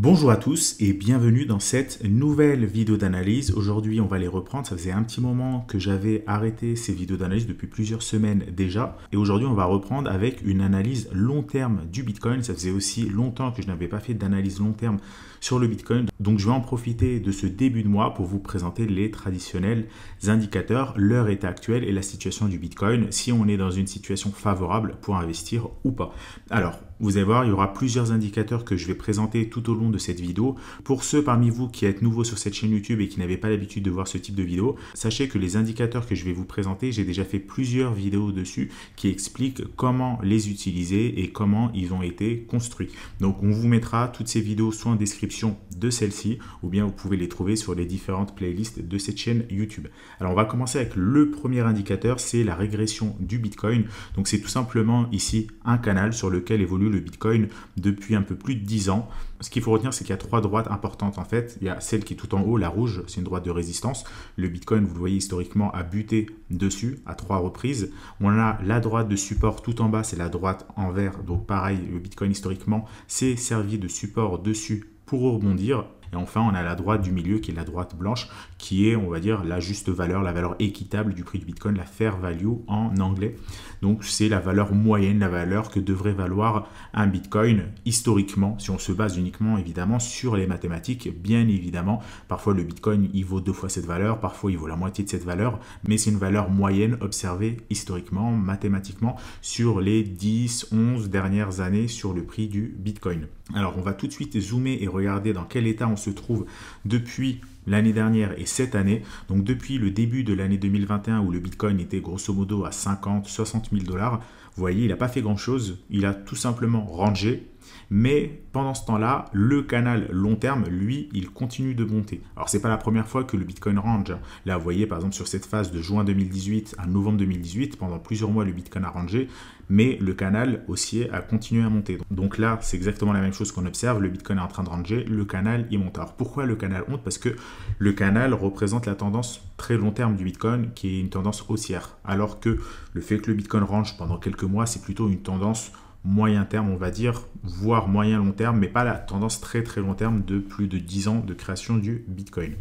Bonjour à tous et bienvenue dans cette nouvelle vidéo d'analyse. Aujourd'hui, on va les reprendre. Ça faisait un petit moment que j'avais arrêté ces vidéos d'analyse depuis plusieurs semaines déjà. Et aujourd'hui, on va reprendre avec une analyse long terme du Bitcoin. Ça faisait aussi longtemps que je n'avais pas fait d'analyse long terme sur le Bitcoin. Donc, je vais en profiter de ce début de mois pour vous présenter les traditionnels indicateurs, leur état actuel et la situation du Bitcoin, si on est dans une situation favorable pour investir ou pas. Alors, vous allez voir, il y aura plusieurs indicateurs que je vais présenter tout au long de cette vidéo. Pour ceux parmi vous qui êtes nouveaux sur cette chaîne YouTube et qui n'avaient pas l'habitude de voir ce type de vidéo, sachez que les indicateurs que je vais vous présenter, j'ai déjà fait plusieurs vidéos dessus qui expliquent comment les utiliser et comment ils ont été construits. Donc on vous mettra toutes ces vidéos soit en description de celle-ci ou bien vous pouvez les trouver sur les différentes playlists de cette chaîne YouTube. Alors on va commencer avec le premier indicateur, c'est la régression du Bitcoin. Donc c'est tout simplement ici un canal sur lequel évolue le Bitcoin depuis un peu plus de 10 ans. Ce qu'il faut retenir, c'est qu'il y a trois droites importantes en fait. Il y a celle qui est tout en haut, la rouge, c'est une droite de résistance. Le Bitcoin, vous le voyez historiquement, a buté dessus à 3 reprises. On a la droite de support tout en bas, c'est la droite en vert. Donc pareil, le Bitcoin historiquement s'est servi de support dessus pour rebondir. Et enfin, on a la droite du milieu qui est la droite blanche, qui est, on va dire, la juste valeur, la valeur équitable du prix du Bitcoin, la fair value en anglais. Donc, c'est la valeur moyenne, la valeur que devrait valoir un Bitcoin historiquement, si on se base uniquement, évidemment, sur les mathématiques, bien évidemment. Parfois, le Bitcoin, il vaut 2 fois cette valeur, parfois, il vaut la moitié de cette valeur, mais c'est une valeur moyenne observée historiquement, mathématiquement, sur les 10, 11 dernières années sur le prix du Bitcoin. Alors, on va tout de suite zoomer et regarder dans quel état on se trouve depuis l'année dernière et cette année. Donc depuis le début de l'année 2021 où le Bitcoin était grosso modo à 50, 60 000 dollars, vous voyez, il n'a pas fait grand chose. Il a tout simplement rangé. Mais pendant ce temps-là, le canal long terme, lui, il continue de monter. Alors, c'est pas la première fois que le Bitcoin range. Là, vous voyez, par exemple, sur cette phase de juin 2018 à novembre 2018, pendant plusieurs mois, le Bitcoin a rangé, mais le canal haussier a continué à monter. Donc là, c'est exactement la même chose qu'on observe. Le Bitcoin est en train de ranger, le canal, il monte. Alors, pourquoi le canal monte? Parce que le canal représente la tendance très long terme du Bitcoin, qui est une tendance haussière. Alors que le fait que le Bitcoin range pendant quelques mois, c'est plutôt une tendance moyen terme, on va dire, voire moyen long terme, mais pas la tendance très très long terme de plus de 10 ans de création du Bitcoin.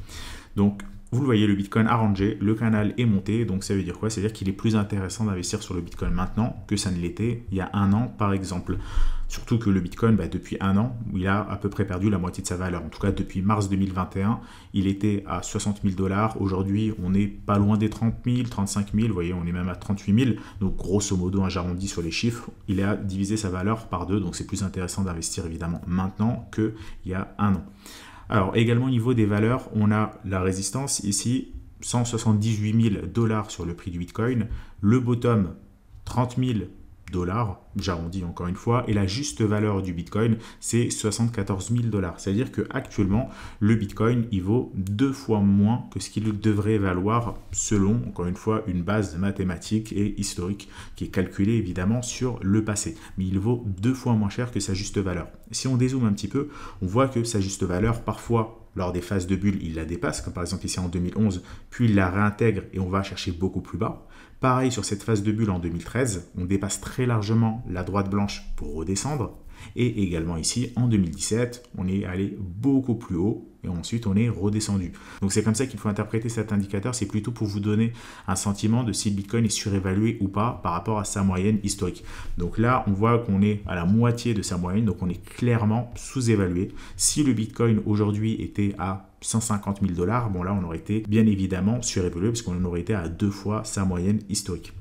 Donc, vous le voyez, le Bitcoin a rangé, le canal est monté, donc ça veut dire quoi? Ça veut dire qu'il est plus intéressant d'investir sur le Bitcoin maintenant que ça ne l'était il y a un an, par exemple. Surtout que le Bitcoin, depuis un an, il a à peu près perdu la moitié de sa valeur. En tout cas, depuis mars 2021, il était à 60 000 dollars. Aujourd'hui, on n'est pas loin des 30 000, 35 000. Vous voyez, on est même à 38 000. Donc, grosso modo, j'arrondis sur les chiffres, il a divisé sa valeur par 2. Donc, c'est plus intéressant d'investir évidemment maintenant qu'il y a un an. Alors, également au niveau des valeurs, on a la résistance ici, 178 000 dollars sur le prix du Bitcoin. Le bottom, 30 000 dollars, j'arrondis encore une fois, et la juste valeur du Bitcoin, c'est 74 000 dollars. C'est-à-dire qu'actuellement, le Bitcoin, il vaut 2 fois moins que ce qu'il devrait valoir selon, encore une fois, une base mathématique et historique qui est calculée évidemment sur le passé. Mais il vaut 2 fois moins cher que sa juste valeur. Si on dézoome un petit peu, on voit que sa juste valeur, parfois, lors des phases de bulle, il la dépasse, comme par exemple ici en 2011, puis il la réintègre et on va chercher beaucoup plus bas. Pareil sur cette phase de bulle en 2013, on dépasse très largement la droite blanche pour redescendre. Et également ici, en 2017, on est allé beaucoup plus haut et ensuite on est redescendu. Donc c'est comme ça qu'il faut interpréter cet indicateur, c'est plutôt pour vous donner un sentiment de si le Bitcoin est surévalué ou pas par rapport à sa moyenne historique. Donc là, on voit qu'on est à la moitié de sa moyenne, donc on est clairement sous-évalué. Si le Bitcoin aujourd'hui était à 150 000 dollars, bon là on aurait été bien évidemment surévalué parce qu'on aurait été à 2 fois sa moyenne historique.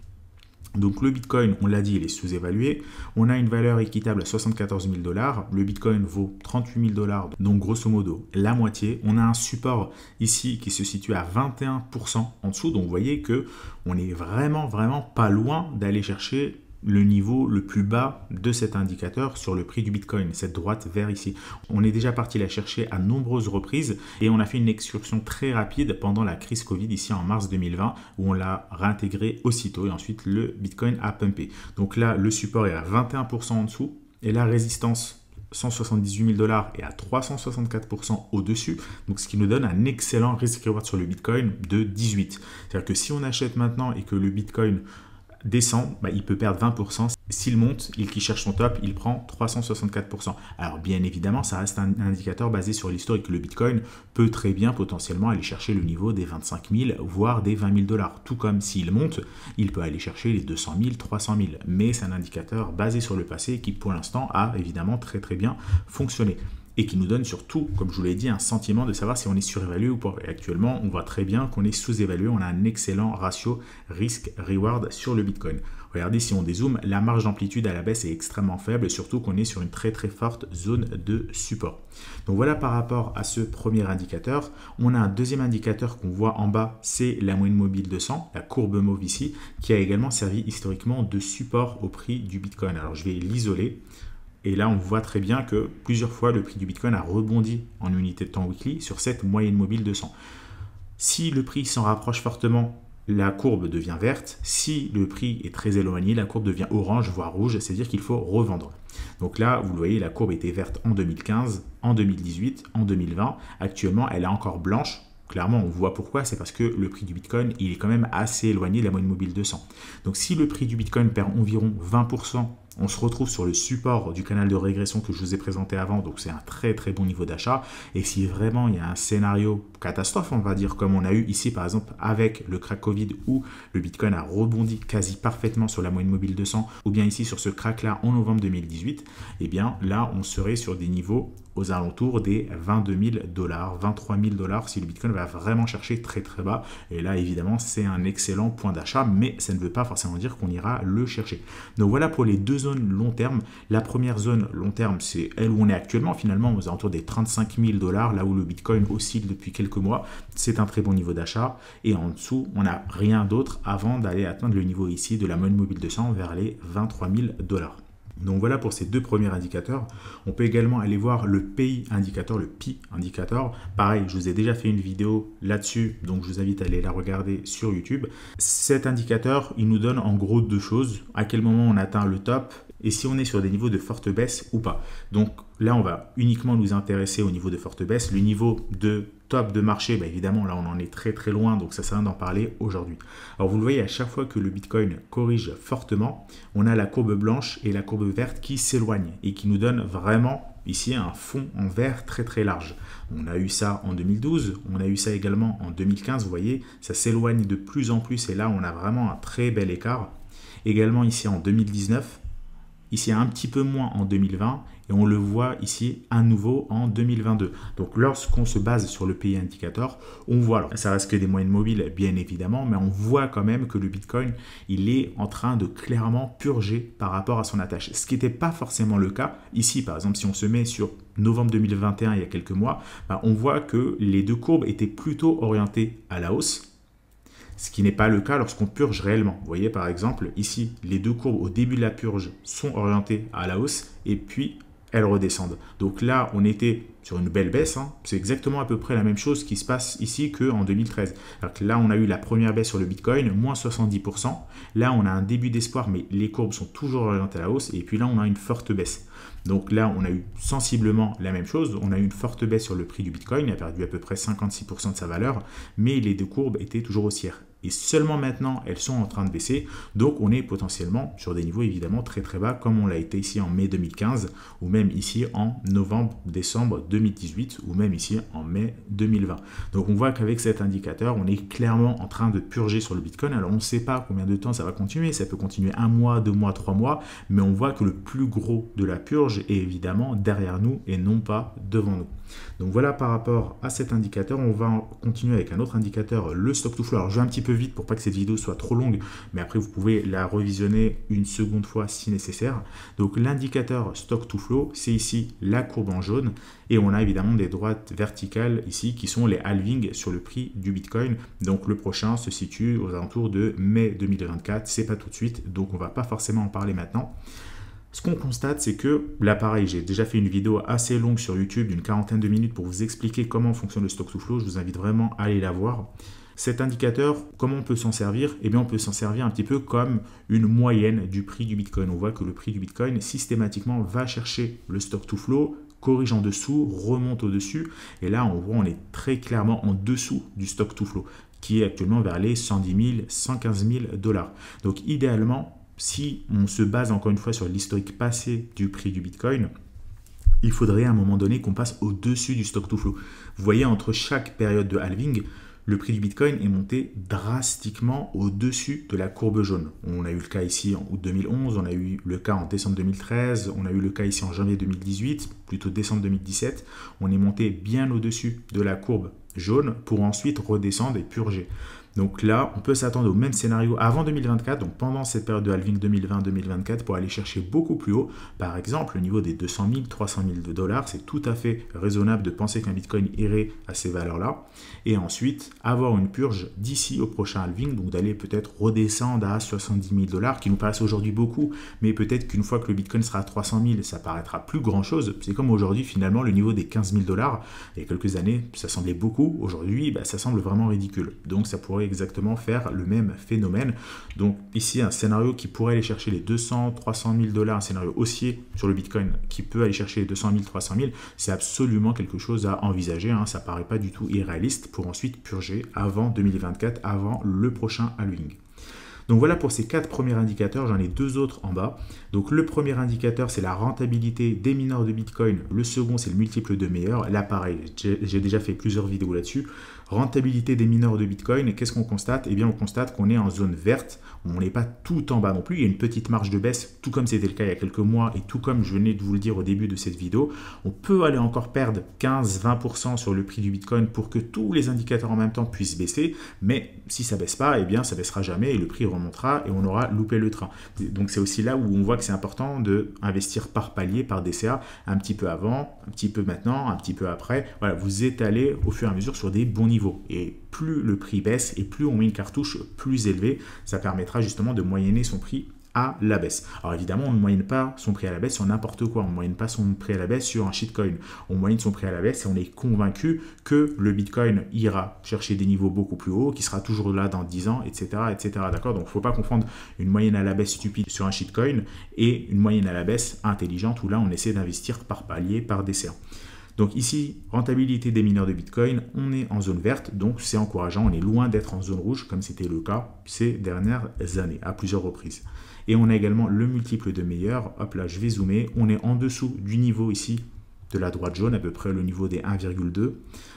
Donc le Bitcoin, on l'a dit, il est sous-évalué. On a une valeur équitable à 74 000 dollars. Le Bitcoin vaut 38 000 dollars, donc grosso modo la moitié. On a un support ici qui se situe à 21% en dessous. Donc vous voyez qu'on est vraiment pas loin d'aller chercher le niveau le plus bas de cet indicateur sur le prix du Bitcoin, cette droite vers ici. On est déjà parti la chercher à nombreuses reprises et on a fait une excursion très rapide pendant la crise Covid ici en mars 2020 où on l'a réintégré aussitôt et ensuite le Bitcoin a pumpé. Donc là, le support est à 21% en dessous et la résistance 178 000 dollars et à 364% au-dessus, donc ce qui nous donne un excellent risk reward sur le Bitcoin de 18. C'est-à-dire que si on achète maintenant et que le Bitcoin descend, il peut perdre 20%. S'il monte, qui cherche son top, il prend 364%. Alors bien évidemment, ça reste un indicateur basé sur l'historique. Le Bitcoin peut très bien potentiellement aller chercher le niveau des 25 000, voire des 20 000 $. Tout comme s'il monte, il peut aller chercher les 200 000, 300 000. Mais c'est un indicateur basé sur le passé qui pour l'instant a évidemment très très bien fonctionné. Et qui nous donne surtout, comme je vous l'ai dit, un sentiment de savoir si on est surévalué ou pas. Et actuellement, on voit très bien qu'on est sous-évalué. On a un excellent ratio risk-reward sur le Bitcoin. Regardez, si on dézoome, la marge d'amplitude à la baisse est extrêmement faible, surtout qu'on est sur une très très forte zone de support. Donc voilà par rapport à ce premier indicateur. On a un deuxième indicateur qu'on voit en bas, c'est la moyenne mobile 200, la courbe mauve ici, qui a également servi historiquement de support au prix du Bitcoin. Alors je vais l'isoler. Et là, on voit très bien que plusieurs fois, le prix du Bitcoin a rebondi en unité de temps weekly sur cette moyenne mobile 200. Si le prix s'en rapproche fortement, la courbe devient verte. Si le prix est très éloigné, la courbe devient orange, voire rouge, c'est-à-dire qu'il faut revendre. Donc là, vous le voyez, la courbe était verte en 2015, en 2018, en 2020. Actuellement, elle est encore blanche. Clairement, on voit pourquoi, c'est parce que le prix du Bitcoin, il est quand même assez éloigné de la moyenne mobile 200. Donc si le prix du Bitcoin perd environ 20%, on se retrouve sur le support du canal de régression que je vous ai présenté avant, donc c'est un très très bon niveau d'achat. Et si vraiment il y a un scénario catastrophe, on va dire, comme on a eu ici par exemple avec le crack Covid où le Bitcoin a rebondi quasi parfaitement sur la moyenne mobile 200, ou bien ici sur ce crack là en novembre 2018, et bien là on serait sur des niveaux aux alentours des 22 000 $, 23 000 $ si le Bitcoin va vraiment chercher très très bas. Et là évidemment c'est un excellent point d'achat, mais ça ne veut pas forcément dire qu'on ira le chercher. Donc voilà pour les deux zones long terme. La première zone long terme, c'est elle où on est actuellement, finalement aux alentours des 35 000 $, là où le Bitcoin oscille depuis quelques mois. C'est un très bon niveau d'achat. Et en dessous, on n'a rien d'autre avant d'aller atteindre le niveau ici de la moyenne mobile 200 vers les 23 000 $. Donc voilà pour ces deux premiers indicateurs. On peut également aller voir le PI indicateur, le PI indicateur. Pareil, je vous ai déjà fait une vidéo là-dessus, donc je vous invite à aller la regarder sur YouTube. Cet indicateur, il nous donne en gros deux choses. À quel moment on atteint le top et si on est sur des niveaux de forte baisse ou pas. Donc là, on va uniquement nous intéresser au niveau de forte baisse. Le niveau de top de marché, évidemment, là, on en est très très loin, donc ça sert à rien d'en parler aujourd'hui. Alors vous le voyez, à chaque fois que le Bitcoin corrige fortement, on a la courbe blanche et la courbe verte qui s'éloignent et qui nous donnent vraiment ici un fond en vert très très large. On a eu ça en 2012, on a eu ça également en 2015, vous voyez, ça s'éloigne de plus en plus et là, on a vraiment un très bel écart. Également ici en 2019, ici un petit peu moins en 2020 et on le voit ici à nouveau en 2022. Donc lorsqu'on se base sur le PI indicateur, on voit, alors ça reste que des moyennes mobiles bien évidemment, mais on voit quand même que le Bitcoin, il est en train de clairement purger par rapport à son attache. Ce qui n'était pas forcément le cas. Ici par exemple, si on se met sur novembre 2021, il y a quelques mois, on voit que les deux courbes étaient plutôt orientées à la hausse. Ce qui n'est pas le cas lorsqu'on purge réellement. Vous voyez par exemple ici, les deux courbes au début de la purge sont orientées à la hausse et puis elles redescendent. Donc là, on était sur une belle baisse. C'est exactement à peu près la même chose qui se passe ici qu'en 2013. Alors que là, on a eu la première baisse sur le Bitcoin, moins 70%. Là, on a un début d'espoir, mais les courbes sont toujours orientées à la hausse. Et puis là, on a une forte baisse. Donc là, on a eu sensiblement la même chose. On a eu une forte baisse sur le prix du Bitcoin. Il a perdu à peu près 56% de sa valeur. Mais les deux courbes étaient toujours haussières. Et seulement maintenant, elles sont en train de baisser. Donc, on est potentiellement sur des niveaux évidemment très très bas, comme on l'a été ici en mai 2015, ou même ici en novembre, décembre 2018, ou même ici en mai 2020. Donc, on voit qu'avec cet indicateur, on est clairement en train de purger sur le Bitcoin. Alors, on ne sait pas combien de temps ça va continuer. Ça peut continuer 1 mois, 2 mois, 3 mois. Mais on voit que le plus gros de la purge est évidemment derrière nous et non pas devant nous. Donc voilà par rapport à cet indicateur. On va continuer avec un autre indicateur, le stock to flow. Alors je vais un petit peu vite pour pas que cette vidéo soit trop longue, mais après vous pouvez la revisionner une seconde fois si nécessaire. Donc l'indicateur stock to flow, c'est ici la courbe en jaune et on a évidemment des droites verticales ici qui sont les halvings sur le prix du Bitcoin. Donc le prochain se situe aux alentours de mai 2024, c'est pas tout de suite, donc on va pas forcément en parler maintenant. Ce qu'on constate, c'est que, là pareil, j'ai déjà fait une vidéo assez longue sur YouTube d'une 40aine de minutes pour vous expliquer comment fonctionne le stock to flow. Je vous invite vraiment à aller la voir. Cet indicateur, comment on peut s'en servir? Eh bien, on peut s'en servir un petit peu comme une moyenne du prix du Bitcoin. On voit que le prix du Bitcoin, systématiquement, va chercher le stock to flow, corrige en dessous, remonte au-dessus. Et là, on voit, on est très clairement en dessous du stock to flow. qui est actuellement vers les 110 000, 115 000 dollars. Donc idéalement, si on se base encore une fois sur l'historique passé du prix du Bitcoin, il faudrait à un moment donné qu'on passe au-dessus du stock to flow. Vous voyez, entre chaque période de halving, le prix du Bitcoin est monté drastiquement au-dessus de la courbe jaune. On a eu le cas ici en août 2011, on a eu le cas en décembre 2013, on a eu le cas ici en janvier 2018, plutôt décembre 2017. On est monté bien au-dessus de la courbe jaune pour ensuite redescendre et purger. Donc là, on peut s'attendre au même scénario avant 2024, donc pendant cette période de halving 2020-2024, pour aller chercher beaucoup plus haut. Par exemple, le niveau des 200 000, 300 000 dollars, c'est tout à fait raisonnable de penser qu'un Bitcoin irait à ces valeurs-là. Et ensuite, avoir une purge d'ici au prochain halving, donc d'aller peut-être redescendre à 70 000 dollars, qui nous paraissent aujourd'hui beaucoup, mais peut-être qu'une fois que le Bitcoin sera à 300 000, ça paraîtra plus grand-chose. C'est comme aujourd'hui, finalement, le niveau des 15 000 dollars. Il y a quelques années, ça semblait beaucoup. Aujourd'hui, ça semble vraiment ridicule. Donc, ça pourrait exactement faire le même phénomène. Donc ici, un scénario qui pourrait aller chercher les 200, 300 000 dollars, un scénario haussier sur le Bitcoin qui peut aller chercher les 200 000, 300 000, c'est absolument quelque chose à envisager. Ça paraît pas du tout irréaliste pour ensuite purger avant 2024, avant le prochain halving. Donc voilà pour ces 4 premiers indicateurs, j'en ai 2 autres en bas. Donc le premier indicateur, c'est la rentabilité des mineurs de Bitcoin. Le second, c'est le multiple de meilleurs. Là, pareil, j'ai déjà fait plusieurs vidéos là-dessus. Rentabilité des mineurs de Bitcoin, qu'est-ce qu'on constate? Eh bien, on constate qu'on est en zone verte. On n'est pas tout en bas non plus. Il y a une petite marge de baisse, tout comme c'était le cas il y a quelques mois et tout comme je venais de vous le dire au début de cette vidéo. On peut aller encore perdre 15-20% sur le prix du Bitcoin pour que tous les indicateurs en même temps puissent baisser. Mais si ça ne baisse pas, eh bien, ça ne baissera jamais et le prix remontera et on aura loupé le train. Donc, c'est aussi là où on voit que c'est important d'investir par palier, par DCA, un petit peu avant, un petit peu maintenant, un petit peu après. Voilà, vous étalez au fur et à mesure sur des bons niveaux. Et plus le prix baisse et plus on met une cartouche plus élevée, ça permettra justement de moyenner son prix à la baisse. Alors évidemment, on ne moyenne pas son prix à la baisse sur n'importe quoi. On ne moyenne pas son prix à la baisse sur un shitcoin. On moyenne son prix à la baisse et on est convaincu que le Bitcoin ira chercher des niveaux beaucoup plus hauts, qui sera toujours là dans 10 ans, etc. etc. D'accord? Donc, il ne faut pas confondre une moyenne à la baisse stupide sur un shitcoin et une moyenne à la baisse intelligente où là, on essaie d'investir par palier, par DCA. Donc ici, rentabilité des mineurs de Bitcoin, on est en zone verte, donc c'est encourageant, on est loin d'être en zone rouge comme c'était le cas ces dernières années, à plusieurs reprises. Et on a également le multiple de meilleurs, hop là je vais zoomer, on est en dessous du niveau ici de la droite jaune, à peu près le niveau des 1,2.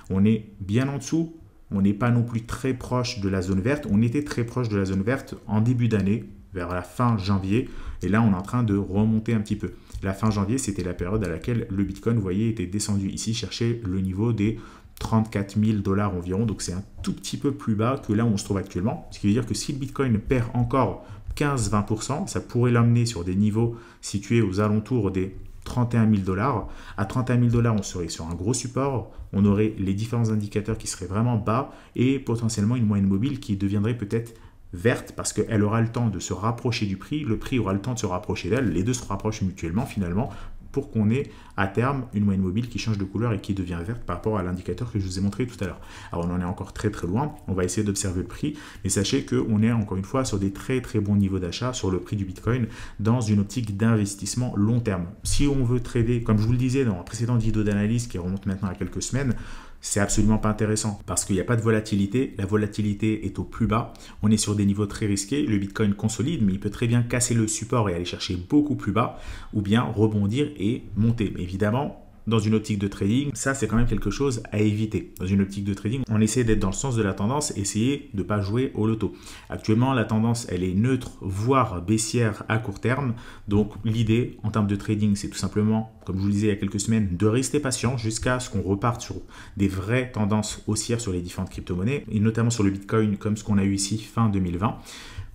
On est bien en dessous, on n'est pas non plus très proche de la zone verte, on était très proche de la zone verte en début d'année, vers la fin janvier, et là on est en train de remonter un petit peu. La fin janvier, c'était la période à laquelle le Bitcoin, vous voyez, était descendu ici, chercher le niveau des 34 000 dollars environ, donc c'est un tout petit peu plus bas que là où on se trouve actuellement, ce qui veut dire que si le Bitcoin perd encore 15-20%, ça pourrait l'amener sur des niveaux situés aux alentours des 31 000 dollars. À 31 000 dollars, on serait sur un gros support, on aurait les différents indicateurs qui seraient vraiment bas et potentiellement une moyenne mobile qui deviendrait peut-être verte parce qu'elle aura le temps de se rapprocher du prix, le prix aura le temps de se rapprocher d'elle, les deux se rapprochent mutuellement finalement pour qu'on ait à terme une moyenne mobile qui change de couleur et qui devient verte par rapport à l'indicateur que je vous ai montré tout à l'heure. Alors on en est encore très très loin, on va essayer d'observer le prix, mais sachez qu'on est encore une fois sur des très très bons niveaux d'achat sur le prix du Bitcoin dans une optique d'investissement long terme. Si on veut trader, comme je vous le disais dans la précédente vidéo d'analyse qui remonte maintenant à quelques semaines, c'est absolument pas intéressant parce qu'il n'y a pas de volatilité. La volatilité est au plus bas. On est sur des niveaux très risqués. Le Bitcoin consolide, mais il peut très bien casser le support et aller chercher beaucoup plus bas ou bien rebondir et monter. Mais évidemment, dans une optique de trading, ça c'est quand même quelque chose à éviter. Dans une optique de trading, on essaie d'être dans le sens de la tendance, essayer de ne pas jouer au loto. Actuellement, la tendance, elle est neutre, voire baissière à court terme. Donc l'idée en termes de trading, c'est tout simplement, comme je vous le disais il y a quelques semaines, de rester patient jusqu'à ce qu'on reparte sur des vraies tendances haussières sur les différentes crypto-monnaies, et notamment sur le Bitcoin, comme ce qu'on a eu ici fin 2020.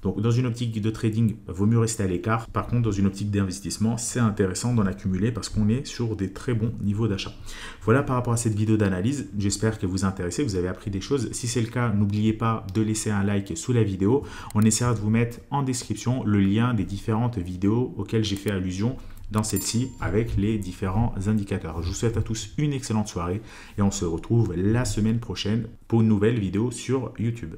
Donc, dans une optique de trading, il vaut mieux rester à l'écart. Par contre, dans une optique d'investissement, c'est intéressant d'en accumuler parce qu'on est sur des très bons niveaux d'achat. Voilà par rapport à cette vidéo d'analyse. J'espère que vous intéressez, que vous avez appris des choses. Si c'est le cas, n'oubliez pas de laisser un like sous la vidéo. On essaiera de vous mettre en description le lien des différentes vidéos auxquelles j'ai fait allusion dans celle-ci avec les différents indicateurs. Je vous souhaite à tous une excellente soirée et on se retrouve la semaine prochaine pour une nouvelle vidéo sur YouTube.